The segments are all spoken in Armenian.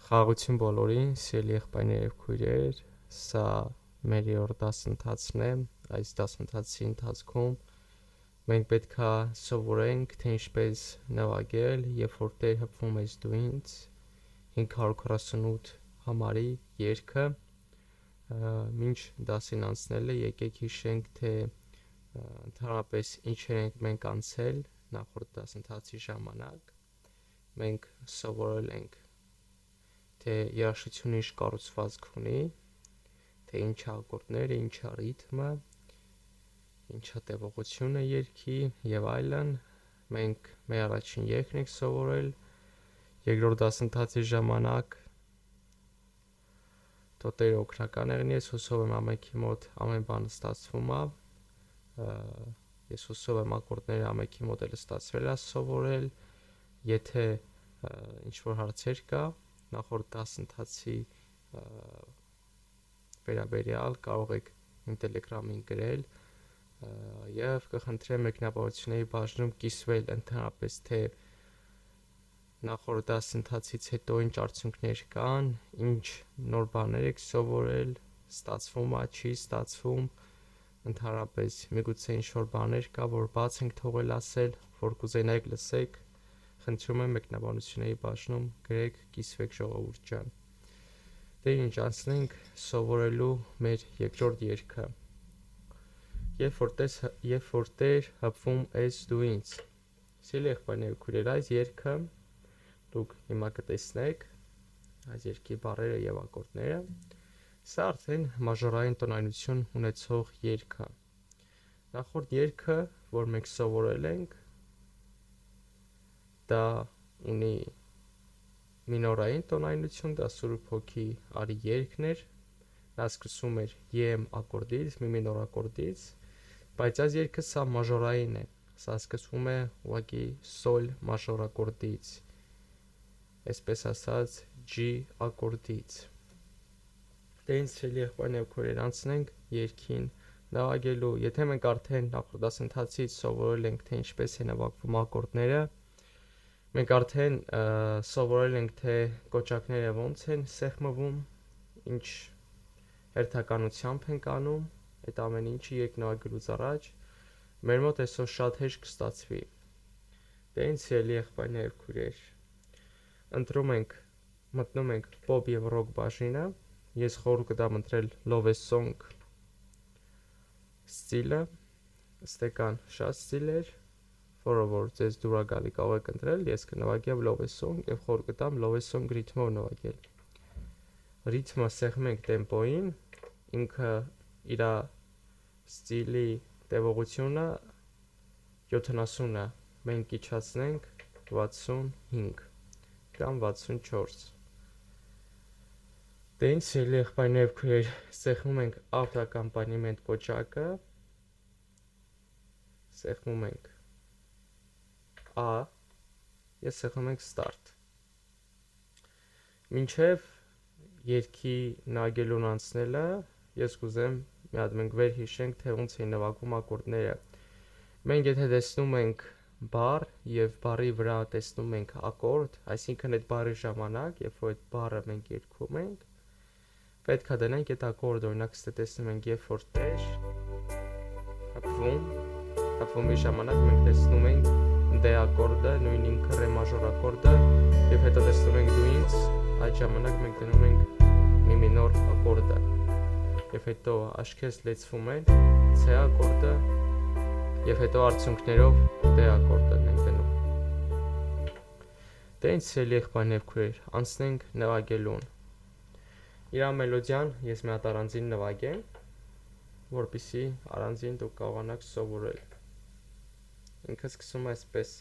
Խաղաղություն բոլորին, սիրելի եղբայրներ եւ քույրեր, սա մեր երրորդ դասընթացն է։ Այս դասընթացի ընթացքում մենք պետքա սովորենք, թե ինչպես նվագել, երբ որ Տեր հպվում ես դու ինձ, 548 համարի երգը։ Մինչ դասին անցնելը եկեք հիշենք, թե ընդհանրապես ինչեր ենք մենք անցել նախորդ դասընթացի ժամանակ։ Մենք սովորել ենք, թե երաժշտությունը ինչ կառուցվածք ունի, թե ինչ է ակորդները, ինչ է ռիթմը, ինչ է տևողությունը երգի եւ այլն։ Մենք մեր առաջին երգն ենք սովորել երկրորդ դասընթացի ժամանակ։ Թող Տերը օգնական եղնի, ես հուսով եմ ամենքի մոտ ամեն բան ստացվում է։ Ես հուսով եմ ակորդները ամենքի մոտ էլ ստացվել է սովորել։ Եթե ինչ-որ հարցեր կա նախորդ դասընթացի վերաբերյալ, կարող եք իմ Telegram-ին գրել եւ կխնդրեմ մեկնաբանությունների բաժնում կիսվել ընդհանրապես, թե նախորդ դասընթացից հետո ինչ արդյունքներ կան, ինչ նոր բաներ եք սովորել, ստացվում է, չի ստացվում, ընդհանրապես միգուցե ինչ-որ բաներ կա, որ բաց ենք թողել ասել, որ կուզենայիք լսեք, խնդրում եմ մեկնաբանությունների բաժնում գրեք, կիսվեք ժողովուրդ ջան։ Դե ինչ անցնենք սովորելու մեր երկրորդ երգը։ Երբ որ Տեր հպվում ես դու ինձ։ Սիրելի եղբայրներ ու քույրեր, այս երգը դուք հիմա կտեսնեք այս երգի բառերը եւ ակորդները։ Սա արդեն մաժորային տոնայնություն ունեցող երգ է։ Նախորդ երգը, որ մենք սովորել ենք, դա ունի մինորային տոնայնություն, դա Սուրբ Հոգի արի երգն էր։ Նա սկսում էր եմ ակորդից, մի մինոր ակորդից, բայց այս երգը սա մաժորային է։ Սա սկսվում է ուղղակի սոլ մաժոր ակորդից, այսպես ասած G ակորդից։ Դե ինձ սիրելի եղբայրներ ու քույրեր, անցնենք երգին նվագելու։ Եթե մենք արդեն նախորդ դասընթացից սովորել ենք, թե ինչպես է նվագվում ակորդները, մենք արդեն սովորել ենք, թե կոճակները ոնց են սեղմվում, ինչ հերթականությամբ ենք անում, այդ ամեն ինչը երգ նվագելուց առաջ մեր մոտ այսօր շատ հեշտ կստացվի։ Դե ինձ սիրելի եղբայրներ ու քույրեր, մտնում ենք pop եւ rock բաժինը։ Ես խորհուրդ կտամ ընտրել Love Song ստիլը, ստեկան շատ ստիլեր, որը որ ձեզ դուր է գալի կարող եք ընտրել։ Ես կնվագեմ Love Song եւ խորհուրդ կտամ Love Song ռիթմով նվագել։ Ռիթմը սեղմում ենք տեմպոին, ինքը իր ստիլի տևողությունը 70-ը մենք իջացնենք 65 կամ 64։ Դե ինձ սիրելի եղբայրներ ու քույրեր, սեղմում ենք ակոմպանեմենտ կոճակը, սեղմում ենք A եւ սեղմում ենք start։ Մինչև երգի նվագելուն անցնելը, ես կուզեմ մի հատ մենք վեր հիշենք, թե ոնց են նվագվում ակորդները։ Մենք եթե տեսնում ենք բառ եւ բառի վրա տեսնում ենք ակորդ, այսինքն այդ բառի ժամանակ, երբ որ այդ բառը մենք երգում ենք, պետք է դնենք այդ ակորդը, օրինակ ստե տեսնում ենք, երբ որ Տեր հպվումի ժամանակ մենք տեսնում ենք D ակորդը, նույն ինքը ռե մաժոր ակորդը, եւ հետո տեսնում ենք դու ինձ, այդ ժամանակ մենք դնում ենք մի մինոր ակորդը, եւ հետո աչքերս լեցվում են C ակորդը, եւ հետո արդյունքներով D ակորդն ենք դնում։ Դե ինձ սիրելի եղբայրներ ու քույրեր, անցնենք նվագելուն։ Իրա մելոդիան ես մի հատ առանձին նվագեմ, որպեսզի առանձին դուք կարողանաք սովորել։ Ինքը սկսում է այսպես։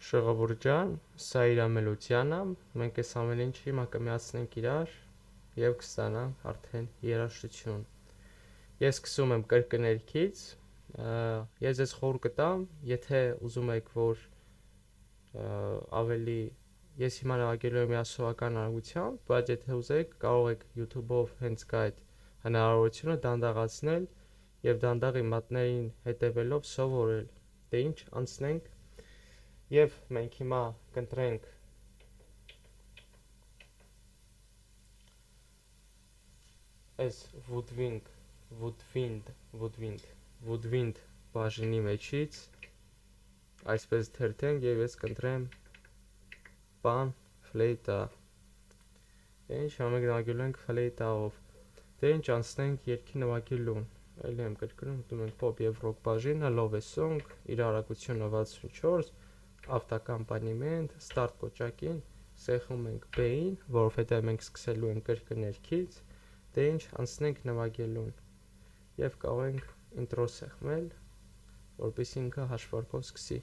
Շողովուրդ ջան, սա իրամելությանը, մենք այս ամեն ինչը հիմա կմիացնենք իրար եւ կստանանք արդեն երաժշտություն։ Ես սկսում եմ կրկներքից, ես ձեզ խոր կտամ, եթե ուզում եք, որ ավելի ես հիմա նվագելու եմ միասովական արագությամբ, բայց եթե ուզեք, կարող եք YouTube-ով հենց կա այդ հնարավորությունը դանդաղացնել եւ դանդաղ իմ մատներին հետևելով սովորել։ Դե ինչ, անցնենք եւ մենք հիմա կընտրենք այս woodwind բաժինի մեջից այսպես թերթենք եւ ես կընտրեմ pan ֆլեյտա։ Դե ինչ, մենք նվագելու ենք ֆլեյտաով։ Դե ինչ, անցնենք երգի նվագելուն։ Այլ եմ կրկնում, դու ենք pop եւ rock բաժինը, love song, իր արագությունը 64, ավտոակոմպանիմենտ, start կոճակին, սեղմում ենք B-ին, որովհետեւ մենք սկսելու ենք կրկներքից։ Դե ինչ, անցնենք նվագելուն եւ կարող ենք ինտրո սեղմել, որպեսզի ինքը հաշվարկով սկսի։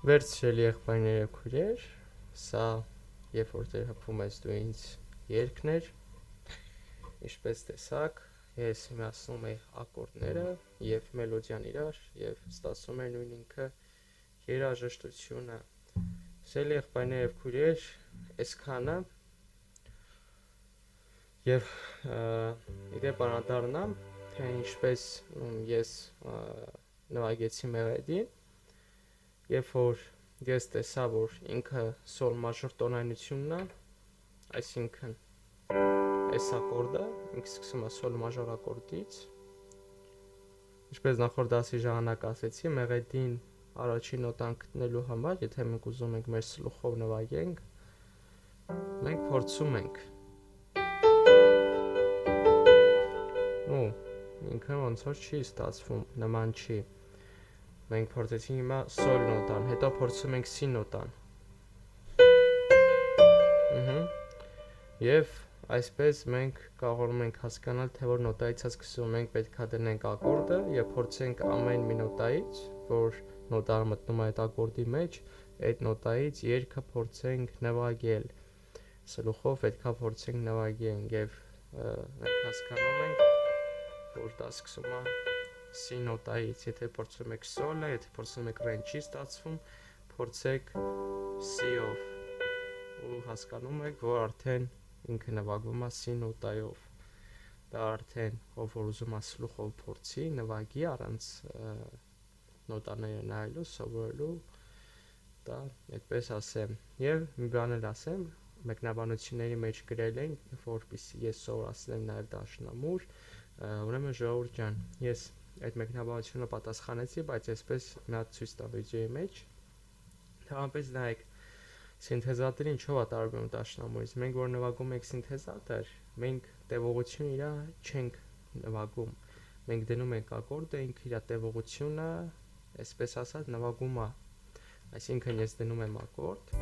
Վերցրել եղբայրներ եւ քույրեր, սա երբ որ դեր հպվում ես դու ինձ երգներ, ինչպես տեսակ, ես միացնում էի ակորդները և մելոդիան իրար և ստացվում էր նույն ինքը երաժշտությունը։ Սիրելի եղբայրներ և քույրեր, այսքանը և իդեպ անդառնամ, թե ինչպես ես նվագեցի մեղեդին, երբ որ ես տեսա, որ ինքը սոլ մաժոր տոնայնությունն է, այսինքն այս ակորդը, ինքը սկսում է սոլ մաժոր ակորդից, ինչպես նախորդ դասի ժամանակ ասեցի, մեղեդին առաջին նոտան գտնելու համար, եթե մենք ուզում ենք մեր սլուխով նվագենք, մենք փորձում ենք ինքը ոնց որ չի ստացվում, նման չի։ Մենք փորձեցինք հիմա սոլ նոտան, հետո փորձում ենք սի նոտան։ Եվ այսպես մենք կարողանում ենք հասկանալ, թե որ նոտայից է սկսում, մենք պետք է դնենք ակորդը և փորձենք ամեն մի նոտայից, որ նոտան մտնում է այդ ակորդի մեջ, այդ նոտայից երգը փորձենք նվագել։ Սլուխով պետք է փորձենք նվագել և մենք հասկանում ենք, որ դա սկսում է սի նոտայից, եթե փորձում եք սոլը, եթե փորձում եք ռեն չի ստացվում, փորձեք սիով ու հասկանում եք, որ արդեն ինքը նվագվում է սի նոտայով։ Դա արդեն ով որ ուզում է սլուխով փորձի, նվագի առանց նոտաները նայելու, սովորելու, դա այդպես ասեմ։ Եվ մի բան էլ ասեմ, մեկնաբանությունների մեջ գրել են, որպեսզի ես սովորացնեմ նաև դաշնամուր, ուրեմն ժողովուրդ ջան, ես այդ մեկնաբանությունը պատասխանեցի, բայց այսպես մի հատ ցույց տա վիդեոյի մեջ։ Թվանպես նայեք, սինթեզատորը ինչով է տարբերվում դաշնամուրից։ Մենք որ նվագում ենք սինթեզատոր, մենք տևողություն իրա չենք նվագում։ Մենք դնում ենք ակորդը, ինքը իր տևողությունը, այսպես ասած, նվագում է։ Այսինքն ես դնում եմ ակորդ,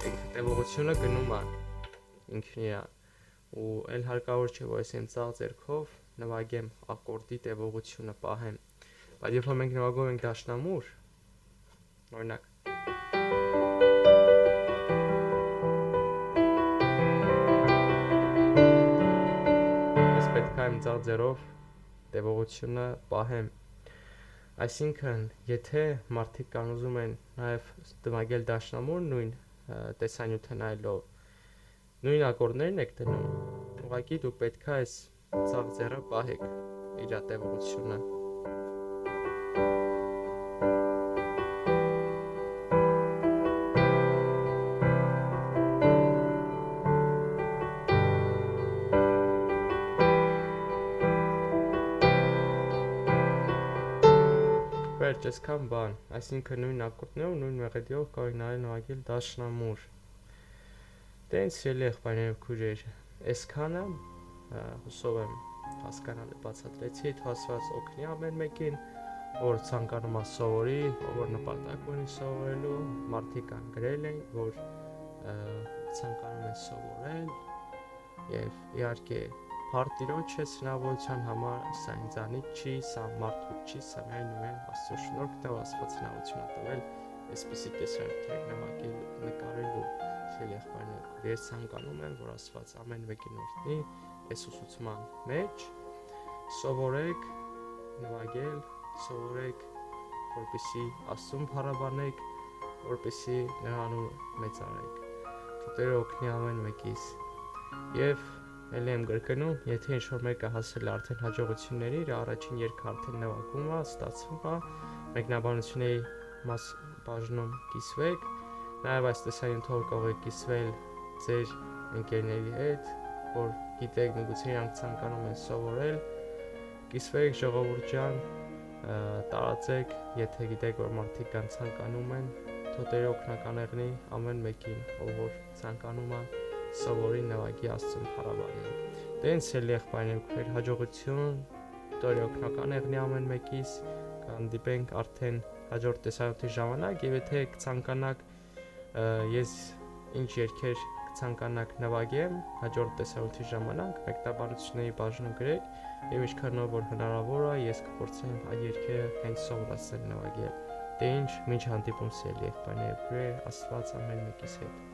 ինքը տևողությունը գնում է ինքն իրա։ Ու էլ հարկավոր չէ, որ ես իմ ցավ ձեռքով նվագեմ ակորդի տևողությունը պահեմ։ Բայց երբ մենք նվագում ենք դաշնամուր, օրինակ ես պետք է իմ ցավ ձեռով տևողությունը պահեմ։ Այսինքն, եթե մարդիկ կան ուզում են նաև նվագել դաշնամուր նույն տեսանյութը նայելով, նույն ակորդներն եք դնում, ուղղակի դուք պետք է այս ցավ ձեռը պահեք իր տևողությունը։ Վերջ, այսքան բան, այսինքն նույն ակորդներով, նույն մեղեդիով կարող եք նվագել դաշնամուր։ Դե ինձ սիրելի եղբայրներ և քույրեր, այսքանը հուսով եմ հասկանալի բացատրեցի, Աստված օգնի ամեն մեկին, որ ցանկանում է սովորի, որ նպատակ ունի սովորելու, մարդիկ գրել են, որ ցանկանում են սովորել եւ իհարկե Փարտիրոջ է սնավորության համար, սա ինձանից չի, սա մարդուց չի, սա միայն Աստծո շնորհքն է, Աստված հնարավորություն է տվել այսպիսի տեսանյութեր նվագել, նկարելու։ Սիրելի եղբայրներ, ես ցանկանում եմ, որ Աստված ամեն մեկին օրհնի այս ուսուցման մեջ, սովորեք նվագել, սովորեք, որպեսզի Աստծուն փառաբանեք, որպեսզի նրա անունը մեծարեք։ Թող օգնի ամեն մեկիս։ Եվ ելի եմ կրկնում, եթե ինչ-որ մեկը հասել է արդեն հաջողությունների, իր առաջին երգը արդեն նվագում է, ստացվում է, մեկնաբանությունների բաժնում կիսվեք, նաև այս տեսանյութով կարող եք կիսվել ձեր ընկերների հետ, որ գիտեք, միգուցե իրանք ցանկանում են սովորել, կիսվեք ժողովուրդ ջան, տարածեք, եթե գիտեք, որ մարդիկ կան ցանկանում են, թող Տերը օգնական եղնի ամեն մեկին, ով որ ցանկանում է սովորի նվագի Աստծուն փառաբանի։ Դե ինձ սիրելի եղբայրներ, հաջողություն, Տերը օգնական եղնի ամեն մեկիս, կհանդիպենք արդեն հաջորդ տեսանյութի ժամանակ, եւ եթե ցանկանաք ես ինչ երգեր կցանկանաք նվագեմ հաջորդ տեսանյութի ժամանակ, մեկնաբանությունների բաժնում գրեք եւ ինչքանով որ հնարավոր է ես կփորձեմ այդ երգերը հենց սովորացնել նվագել։ Դե ինչ, մինչ հանդիպում սիրելի եղբայրներ եւ քույրեր, Աստված ամեն մեկիս հետ։